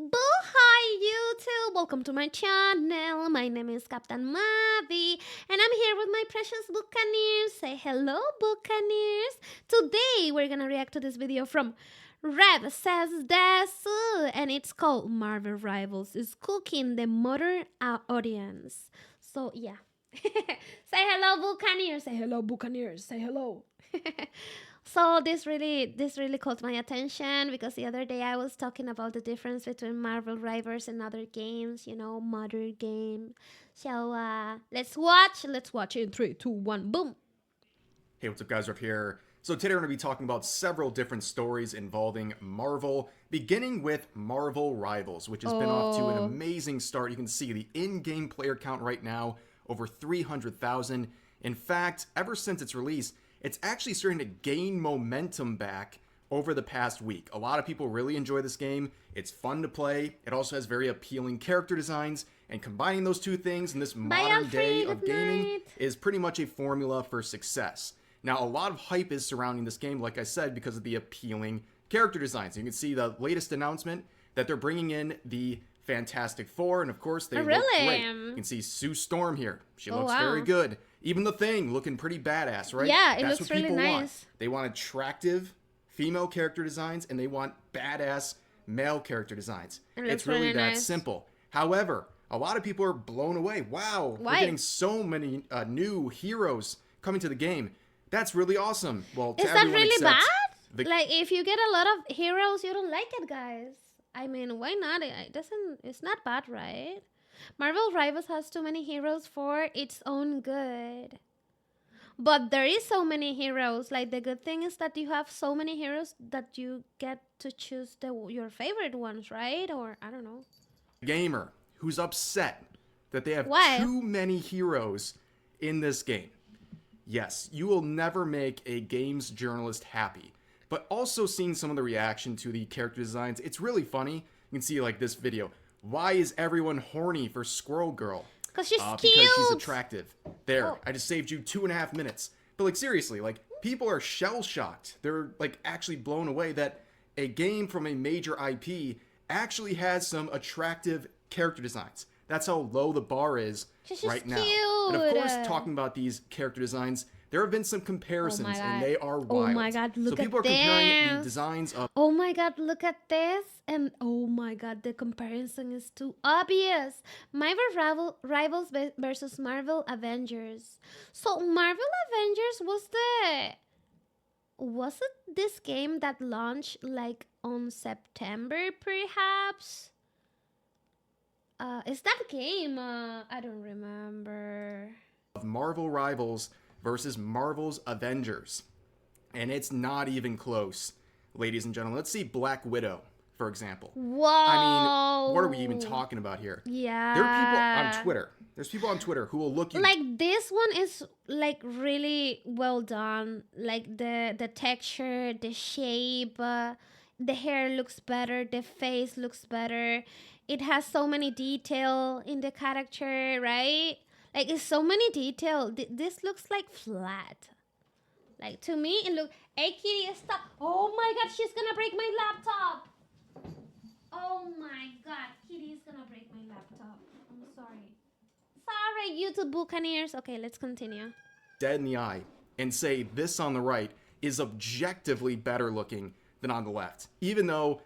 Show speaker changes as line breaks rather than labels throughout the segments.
Hi YouTube! Welcome to my channel. My name is Captain Mavie and I'm here with my precious Buccaneers. Say hello, Buccaneers! Today we're gonna react to this video from Rev Says Desu and it's called Marvel Rivals is Cooking the Modern Audience. So yeah. Say hello, Buccaneers! Say hello, Buccaneers! Say hello! So this really caught my attention because the other day I was talking about the difference between Marvel Rivals and other games, modern game. So let's watch. Let's watch in 3, 2, 1, boom.
Hey, what's up guys, Rick here. So today we're going to be talking about several different stories involving Marvel, beginning with Marvel Rivals, which has been off to an amazing start. You can see the in-game player count right now, over 300,000. In fact, ever since its release, it's actually starting to gain momentum back over the past week. A lot of people really enjoy this game. It's fun to play. It also has very appealing character designs, and combining those two things in this modern day of gaming is pretty much a formula for success. Now, a lot of hype is surrounding this game, like I said, because of the appealing character designs. You can see the latest announcement that they're bringing in the Fantastic Four, and of course, they look great. You can see Sue Storm here. She looks very good. Even the Thing looking pretty badass, right?
Yeah, it
That's
looks
what people
really
want.
nice.
They want attractive female character designs, and they want badass male character designs. It's really that simple. However, a lot of people are blown away. Wow, we're getting so many new heroes coming to the game. That's really awesome. Well,
is that really bad? Like, if you get a lot of heroes, you don't like it, guys. I mean, why not? It's not bad, right? Marvel Rivals has too many heroes for its own good. But there is so many heroes. Like, the good thing is that you have so many heroes that you get to choose your favorite ones, right? Or, I don't know.
Gamer who's upset that they have too many heroes in this game. Yes, you will never make a games journalist happy. But also seeing some of the reaction to the character designs, it's really funny. You can see like this video. Why is everyone horny for Squirrel Girl?
Because she's cute.
Because she's attractive. There, I just saved you 2.5 minutes. But like seriously, like people are shell-shocked. They're like actually blown away that a game from a major IP actually has some attractive character designs. That's how low the bar is right now. And of course, talking about these character designs, there have been some comparisons, and they are wild.
Oh my god, look at this. So people are comparing the
designs of...
Oh my god, look at this. And oh my god, the comparison is too obvious. Marvel Rivals versus Marvel Avengers. So Marvel Avengers was it this game that launched like on September perhaps? Is that game? I don't remember.
Marvel Rivals versus Marvel's Avengers. And it's not even close, ladies and gentlemen. Let's see Black Widow, for example.
Whoa!
I mean, what are we even talking about here?
Yeah.
There are people on Twitter. There's people on Twitter who will look you...
Like, this one is, like, really well done. Like, the texture, the shape, the hair looks better, the face looks better. It has so many detail in the character, right? Like, it's so many detail. This looks like flat. Like, to me, it looks... Hey, Kitty, stop. Oh, my God, she's gonna break my laptop. Oh, my God. Kitty is gonna break my laptop. I'm sorry. Sorry, YouTube Buccaneers. Okay, let's continue.
Dead in the eye and say this on the right is objectively better looking than on the left. Even though,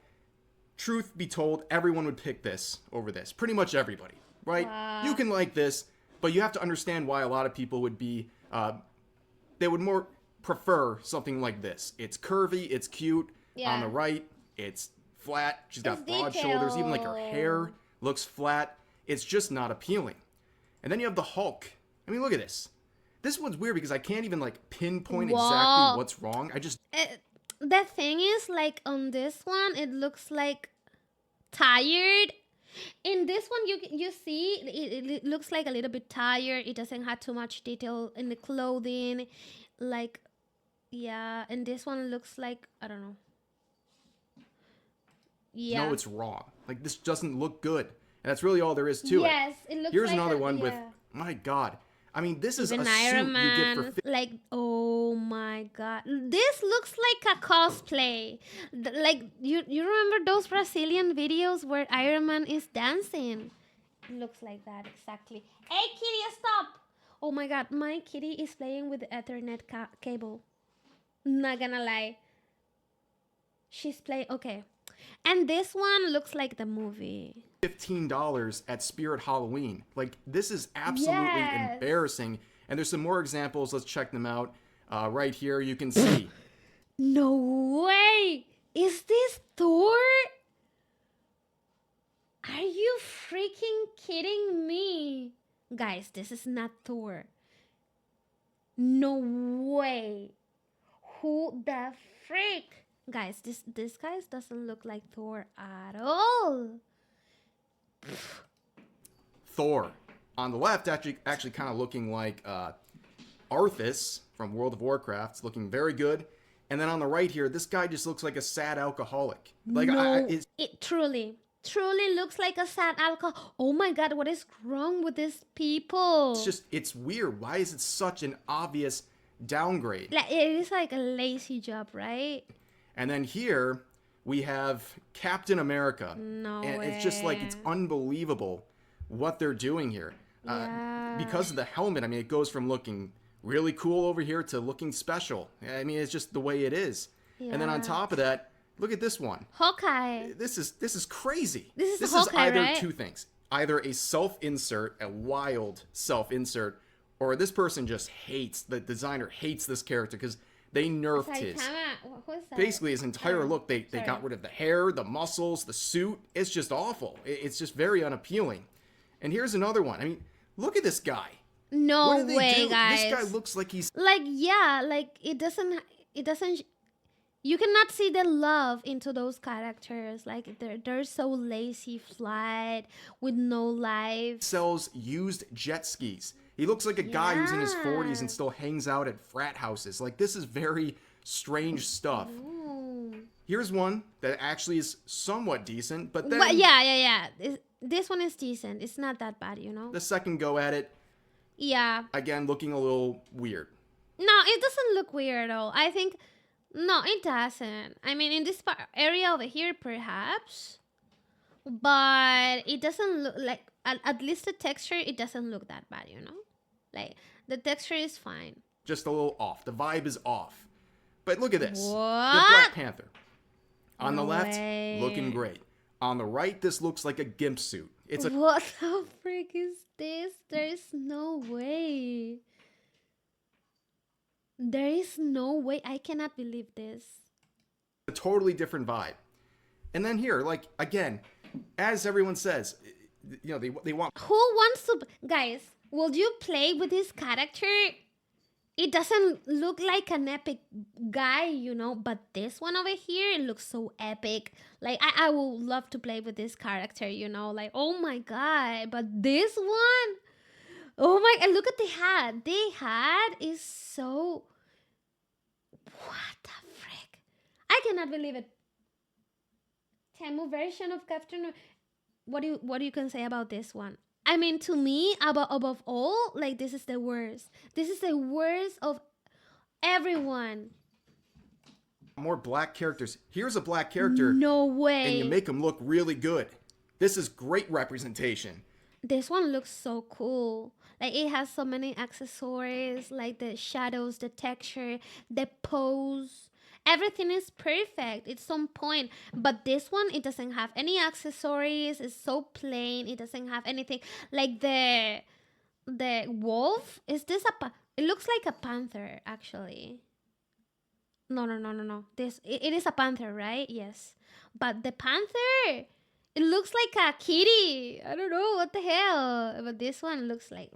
truth be told, everyone would pick this over this. Pretty much everybody, right? Wow. You can like this, but you have to understand why a lot of people would be, they would more prefer something like this. It's curvy, it's cute. On the right, it's flat. She's got broad shoulders. Even like her hair looks flat. It's just not appealing. And then you have the Hulk. I mean, look at this. This one's weird because I can't even like pinpoint exactly what's wrong.
The thing is, like, on this one, it looks like tired. In this one, you see, it looks like a little bit tired. It doesn't have too much detail in the clothing. Like, yeah. And this one looks like, I don't know. Yeah.
No, it's wrong. Like, this doesn't look good. And that's really all there is to it.
Yes, it looks
Here's
like
another one with, my God. I mean, this is a
Even
suit
Iron
you get for
Man, like, oh my god, this looks like a cosplay. Like, you remember those Brazilian videos where Iron Man is dancing? It looks like that exactly. Hey, kitty, stop! Oh my god, my kitty is playing with the Ethernet cable. Not gonna lie, she's playing. Okay, and this one looks like the movie.
$15 at Spirit Halloween. Like, this is absolutely
Yes.
embarrassing. And there's some more examples. Let's check them out. Right here, you can see.
No way! Is this Thor? Are you freaking kidding me? Guys, this is not Thor. No way. Who the freak? Guys, this guy doesn't look like Thor at all.
Thor. On the left, actually kind of looking like Arthas from World of Warcraft. It's looking very good. And then on the right here, this guy just looks like a sad alcoholic. Like,
No, it truly looks like a sad alcohol. Oh my god, what is wrong with these people?
it's weird. Why is it such an obvious downgrade?
Like, it is like a lazy job, right?
And then here we have Captain America.
No
and
way.
it's just like, it's unbelievable what they're doing here.
Yeah.
Because of the helmet, I mean, it goes from looking really cool over here to looking special. I mean, it's just the way it is. And then on
Yeah.
top of that, look at this one.
Hawkeye.
This is crazy.
This is
is
Hawkeye,
either
right?
two things. Either a self-insert, a wild self-insert, or this person just hates, the designer hates this character because they nerfed his.
Who's that?
Basically, his entire
Oh,
look, they got rid of the hair, the muscles, the suit. It's just awful. It's just very unappealing. And here's another one. I mean, look at this guy.
No
What did they
way,
do?
guys.
This guy looks like he's
Like, yeah, like it doesn't you cannot see the love into those characters. Like, they're so lazy, flat, with no life.
sells used jet skis. He looks like a guy who's in his 40s and
Yeah.
still hangs out at frat houses. Like, this is very strange stuff.
Ooh.
Here's one that actually is somewhat decent, but then
But yeah. This one is decent. It's not that bad, you know?
the second go at it,
Yeah.
again, looking a little weird.
No, it doesn't look weird at all. I think, no, it doesn't. I mean, in this area over here, perhaps, but it doesn't look like, at least the texture, it doesn't look that bad, you know? Like, the texture is fine.
Just a little off. The vibe is off. But look at this. The
What?
Black Panther. On the
No
left,
way.
looking great. On the right, this looks like a gimp suit. It's a
What the frick is this? There is no way. There is no way. I cannot believe this.
totally different vibe. And then here, like, again, as everyone says, you know, they want
Who wants to... Guys, will you play with this character? It doesn't look like an epic guy, you know, but this one over here, it looks so epic. Like, I would love to play with this character, you know, like, oh my god. But this one, oh my, and look at the hat. The hat is so... What the frick? I cannot believe it. Temu version of Captain... What do you can say about this one? I mean, to me, above all, like, this is the worst. This is the worst of everyone.
more black characters. Here's a black character,
No way.
and you make him look really good. This is great representation.
This one looks so cool. Like, it has so many accessories, like the shadows, the texture, the pose. Everything is perfect. It's on point. But this one, it doesn't have any accessories. It's so plain. It doesn't have anything. Like the wolf. Is this it looks like a panther, actually. No. It is a panther, right? Yes. But the panther, it looks like a kitty. I don't know what the hell. But this one looks like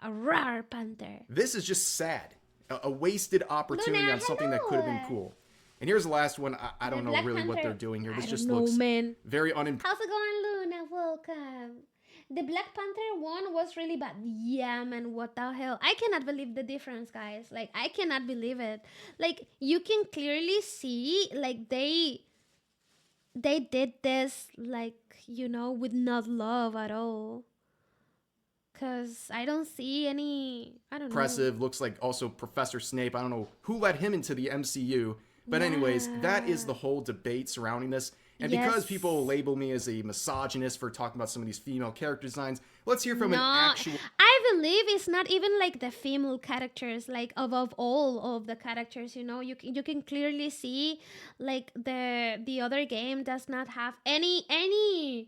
a rare panther.
This is just sad. A wasted opportunity
Luna,
on something that could have been
hello.
cool. And here's the last one. I don't know
Black
really what
Panther.
they're doing here.
I
This
don't
just
know,
looks
man.
very unimpressive.
How's it going, Luna? Welcome. The Black Panther one was really bad. Yeah, man, what the hell? I cannot believe the difference, guys. Like, I cannot believe it. Like, you can clearly see, like, they did this, like, you know, with not love at all. because I don't see any. I don't know.
Impressive. Looks like also Professor Snape. I don't know who let him into the MCU. But anyways, that is the whole debate surrounding this. And because people label me as a misogynist for talking about some of these female character designs, let's hear from an actual...
I believe it's not even like the female characters, like above all of the characters, you know, you can clearly see like the other game does not have any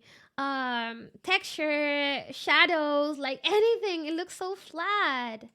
texture, shadows, like anything. It looks so flat.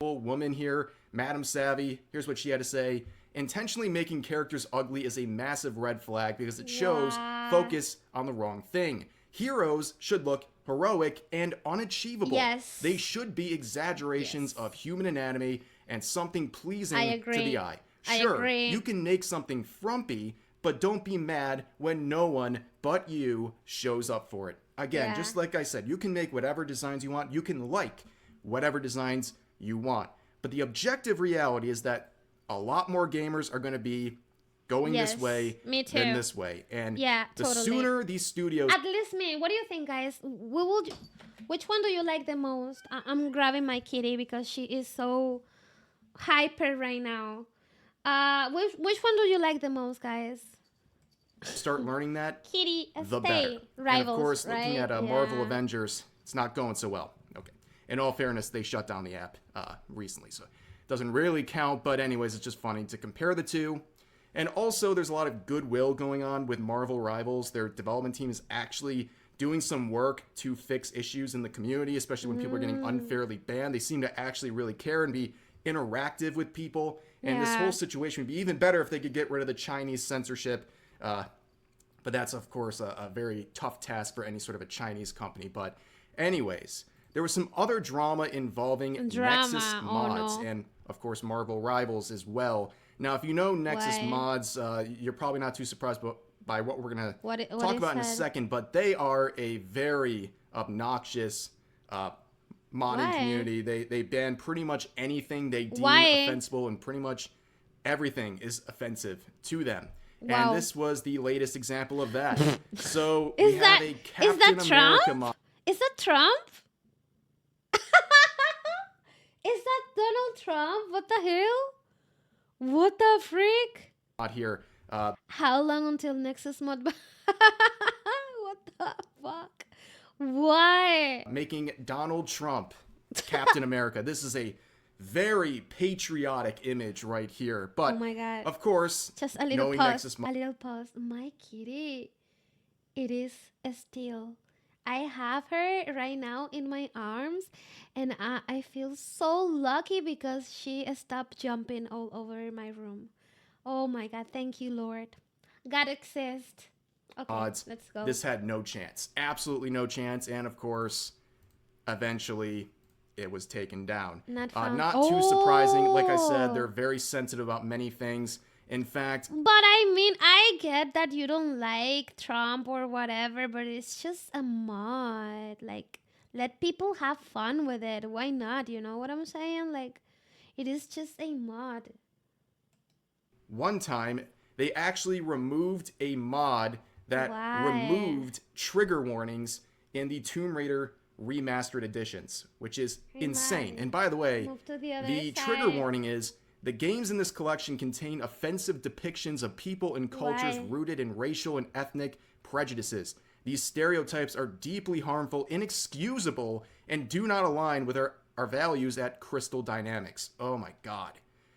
Woman here, Madam Savvy, here's what she had to say. Intentionally making characters ugly is a massive red flag because it shows focus on the wrong thing. Heroes should look heroic and unachievable.
Yes.
They should be exaggerations of human anatomy and something pleasing to the eye. Sure, you can make something frumpy, but don't be mad when no one but you shows up for it. Again, just like I said, you can make whatever designs you want. You can like whatever designs you want. But the objective reality is that a lot more gamers are going to be going this way than this way. And the sooner these studios...
At least me. What do you think, guys? Which one do you like the most? I'm grabbing my kitty because she is so hyper right now. Which one do you like the most, guys?
Start learning that,
kitty,
the better.
Rivals,
and of course, looking
right?
at Marvel Avengers, it's not going so well. Okay. In all fairness, they shut down the app recently, so... doesn't really count, but anyways, it's just funny to compare the two. And also, there's a lot of goodwill going on with Marvel Rivals. Their development team is actually doing some work to fix issues in the community, especially when people are getting unfairly banned. They seem to actually really care and be interactive with people. And this whole situation would be even better if they could get rid of the Chinese censorship. But that's, of course, a very tough task for any sort of a Chinese company. But anyways... there was some other drama involving Nexus mods and, of course, Marvel Rivals as well. Now, if you know Nexus mods, you're probably not too surprised by what we're going to talk about in a second, but they are a very obnoxious modding community. They ban pretty much anything they deem offensible, and pretty much everything is offensive to them. And this was the latest example of that. So we have a Captain America mod.
Is that Trump? Is that Donald Trump? What the hell? What the freak?
Not here.
How long until Nexus mod? What the fuck? Why?
Making Donald Trump Captain America. This is a very patriotic image right here. But,
oh my God.
Of course,
just a little pause. A little pause. My kitty. It is still. I have her right now in my arms, and I feel so lucky because she stopped jumping all over my room. Oh my God, thank you, Lord. God exists. Okay, let's go.
This had no chance. Absolutely no chance. And of course, eventually it was taken down. Not too surprising. Like I said, they're very sensitive about many things. In fact...
but I mean, I get that you don't like Trump or whatever, but it's just a mod. Like, let people have fun with it. Why not? You know what I'm saying? Like, it is just a mod.
One time, they actually removed a mod that removed trigger warnings in the Tomb Raider remastered editions, which is insane. And by the way, the trigger warning is... the games in this collection contain offensive depictions of people and cultures rooted in racial and ethnic prejudices. These stereotypes are deeply harmful, inexcusable, and do not align with our values at Crystal Dynamics. Oh my God.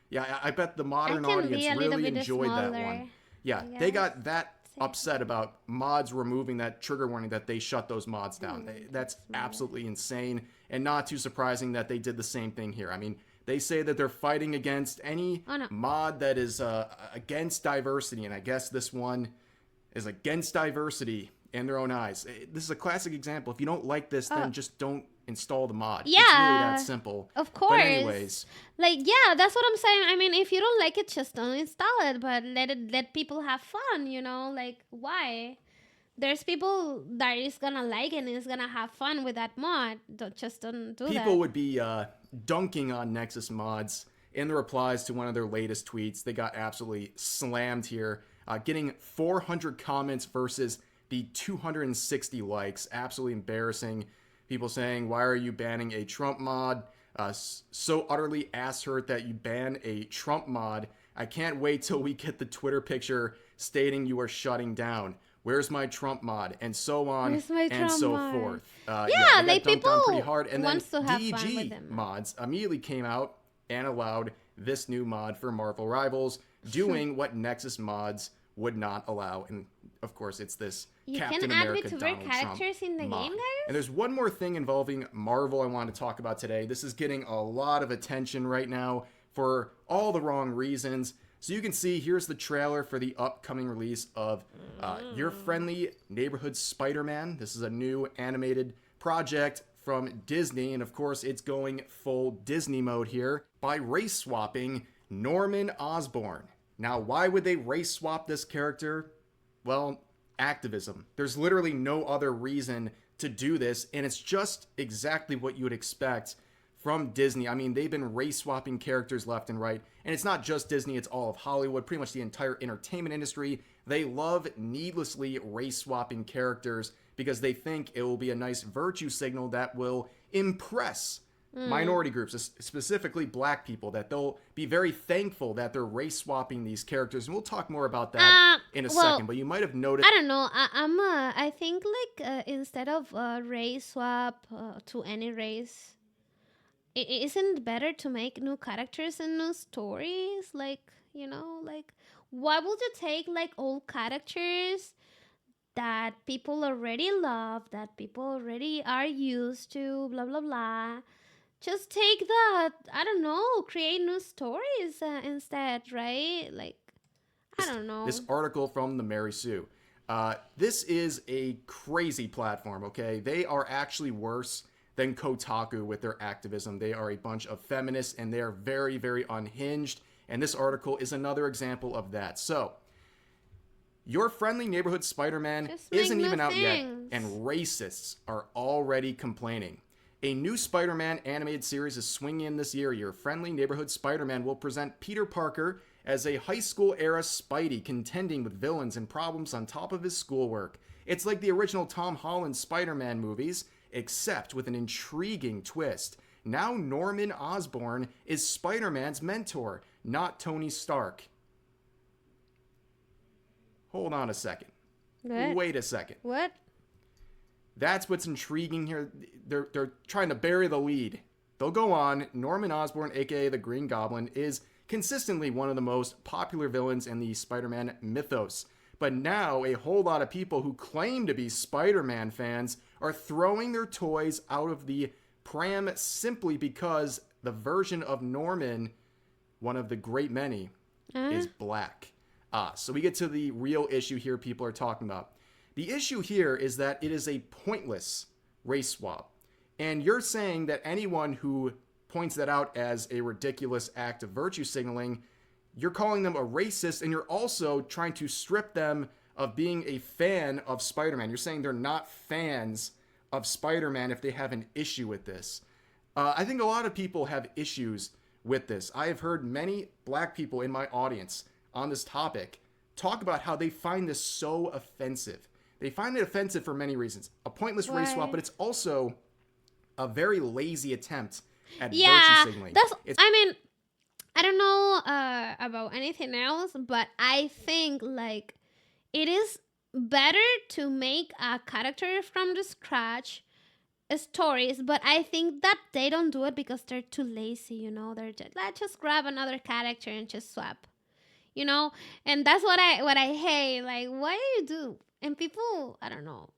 Yeah, I bet the modern audience really enjoyed that one. Yeah, they got that upset about mods removing that trigger warning that they shut those mods down. That's absolutely insane, and not too surprising that they did the same thing here. I mean, they say that they're fighting against any mod that is against diversity, and I guess this one is against diversity in their own eyes. This is a classic example. If you don't like this, then just don't install the mod.
Yeah.
It's really that simple.
Of course.
But anyways.
Like, yeah, that's what I'm saying. I mean, if you don't like it, just don't install it, but let people have fun, you know? Like, why? There's people that is gonna like it and is gonna have fun with that mod. Don't do that.
People would be dunking on Nexus mods in the replies to one of their latest tweets. They got absolutely slammed here, getting 400 comments versus the 260 likes. Absolutely embarrassing. People saying, why are you banning a Trump mod? So utterly ass hurt that you ban a Trump mod. I can't wait till we get the Twitter picture stating you are shutting down. Where's my Trump mod? And so on
Where's my
and
Trump
so
mod?
forth.
Yeah,
They
like
got dunked on pretty
people
hard. And then
wants to have fun with
DEG
them.
mods immediately came out and allowed this new mod for Marvel Rivals, doing what Nexus mods would not allow. And of course, it's this
You
Captain
can add
America
VTuber
Donald
characters
Trump
in the
mod.
game, guys?
And there's one more thing involving Marvel I want to talk about today. This is getting a lot of attention right now for all the wrong reasons. So you can see, here's the trailer for the upcoming release of Your Friendly Neighborhood Spider-Man. This is a new animated project from Disney, and of course it's going full Disney mode here by race swapping Norman Osborn. Now, why would they race swap this character? Well, activism. There's literally no other reason to do this, and it's just exactly what you would expect from Disney. I mean, they've been race swapping characters left and right, and it's not just Disney, it's all of Hollywood, pretty much the entire entertainment industry. They love needlessly race swapping characters because they think it will be a nice virtue signal that will impress minority groups, specifically black people, that they'll be very thankful that they're race swapping these characters. And we'll talk more about that in a second, but you might have noticed.
I don't know. I think like instead of race swap to any race, isn't it better to make new characters and new stories? Like, you know, like why would you take like old characters that people already love, that people already are used to, blah blah blah? Just take that. I don't know. Create new stories instead, right? Like, I don't know.
This article from the Mary Sue. This is a crazy platform, okay? They are actually worse than Kotaku with their activism. They are a bunch of feminists, and they are very, very unhinged. And this article is another example of that. So, Your Friendly Neighborhood Spider-Man isn't even out yet, and racists are already complaining. A new Spider-Man animated series is swinging in this year. Your Friendly Neighborhood Spider-Man will present Peter Parker as a high school-era Spidey contending with villains and problems on top of his schoolwork. It's like the original Tom Holland Spider-Man movies, except with an intriguing twist. Now Norman Osborn is Spider-Man's mentor, not Tony Stark. Hold on a second.
What?
Wait a second.
What?
That's what's intriguing here. They're trying to bury the lead. They'll go on. Norman Osborn, aka the Green Goblin, is consistently one of the most popular villains in the Spider-Man mythos. But now a whole lot of people who claim to be Spider-Man fans are throwing their toys out of the pram simply because the version of Norman, one of the great many, is black. So we get to the real issue here people are talking about. The issue here is that it is a pointless race swap. And you're saying that anyone who points that out as a ridiculous act of virtue signaling, you're calling them a racist, and you're also trying to strip them of being a fan of Spider-Man. You're saying they're not fans of Spider-Man if they have an issue with this. I think a lot of people have issues with this. I have heard many black people in my audience on this topic talk about how they find this so offensive. They find it offensive for many reasons. A pointless race swap, but it's also a very lazy attempt at virtue signaling.
I mean, I don't know about anything else, but I think like it is better to make a character from the scratch stories, but I think that they don't do it because they're too lazy, you know. They're just, let's just grab another character and just swap, you know. And that's what I hate. Like, why do you do? And people, I don't know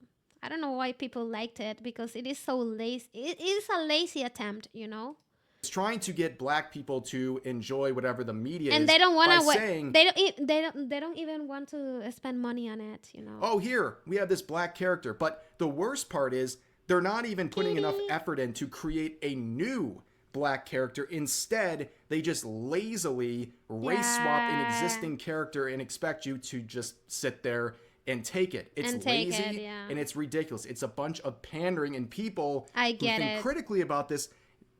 why people liked it, because it is so lazy. It is a lazy attempt, you know.
It's trying to get black people to enjoy whatever the media
and
is,
they don't want to.
saying
They don't even want to spend money on it, you know.
Oh, here we have this black character, but the worst part is they're not even putting enough effort in to create a new black character. Instead, they just lazily race swap an existing character and expect you to just sit there and take it. It's lazy and it's ridiculous. It's a bunch of pandering, and people who think critically about this,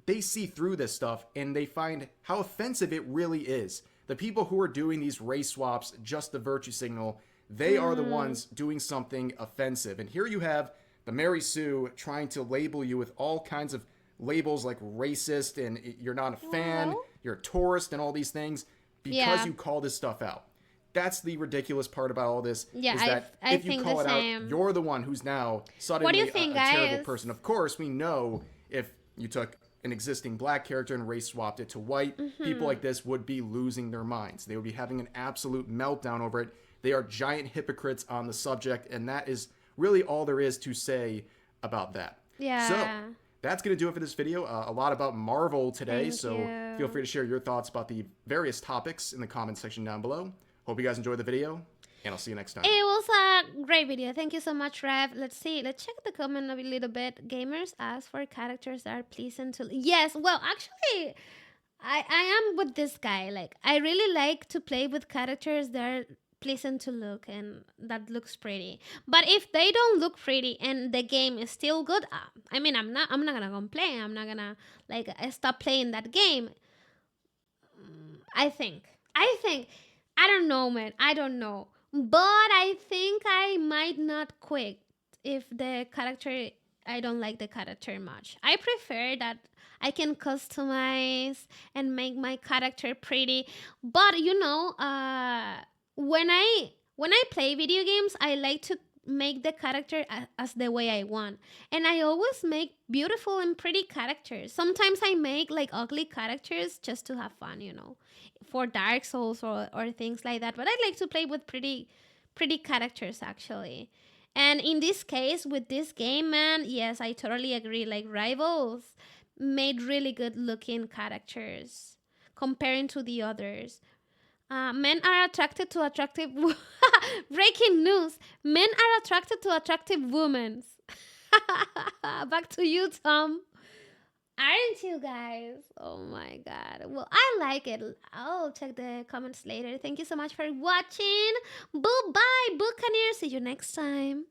they see through this stuff and they find how offensive it really is. The people who are doing these race swaps, just the virtue signal, they are the ones doing something offensive. And here you have the Mary Sue trying to label you with all kinds of labels like racist and you're not a fan,
Well,
you're a tourist, and all these things because
yeah,
you call this stuff out. That's the ridiculous part about all this
yeah.
is that
I
if you
think
call
the
it out,
same.
you're the one who's now
What do you
suddenly
think,
a terrible
guys?
person. Of course, we know if you took an existing black character and race swapped it to white, people like this would be losing their minds. They would be having an absolute meltdown over it. They are giant hypocrites on the subject, and that is really all there is to say about that. So,
Yeah.
that's going to do it for this video. A lot about Marvel today,
Thank
so feel
you.
free to share your thoughts about the various topics in the comment section down below. Hope you guys enjoyed the video, and I'll see you next time.
It was a great video. Thank you so much, Rev. Let's see. Let's check the comment a little bit. Gamers ask for characters that are pleasing to. Yes, well, actually, I am with this guy. Like, I really like to play with characters that are pleasant to look and that looks pretty. But if they don't look pretty and the game is still good, I mean, I'm not gonna complain. I'm not gonna like stop playing that game. I think. I think. I don't know, man. I don't know. But I think I might not quit if the character. I don't like the character much. I prefer that I can customize and make my character pretty. But when I play video games, I like to make the character as the way I want. And I always make beautiful and pretty characters. Sometimes I make like ugly characters just to have fun, for Dark Souls or things like that. But I like to play with pretty characters actually. And in this case, with this game, man, yes, I totally agree. Like Rivals made really good looking characters comparing to the others. Men are attracted to attractive. Breaking news: men are attracted to attractive women. Back to you, Tom. Aren't you guys? Oh my god. Well, I like it. I'll check the comments later. Thank you so much for watching. Bye bye, Buccaneers. See you next time.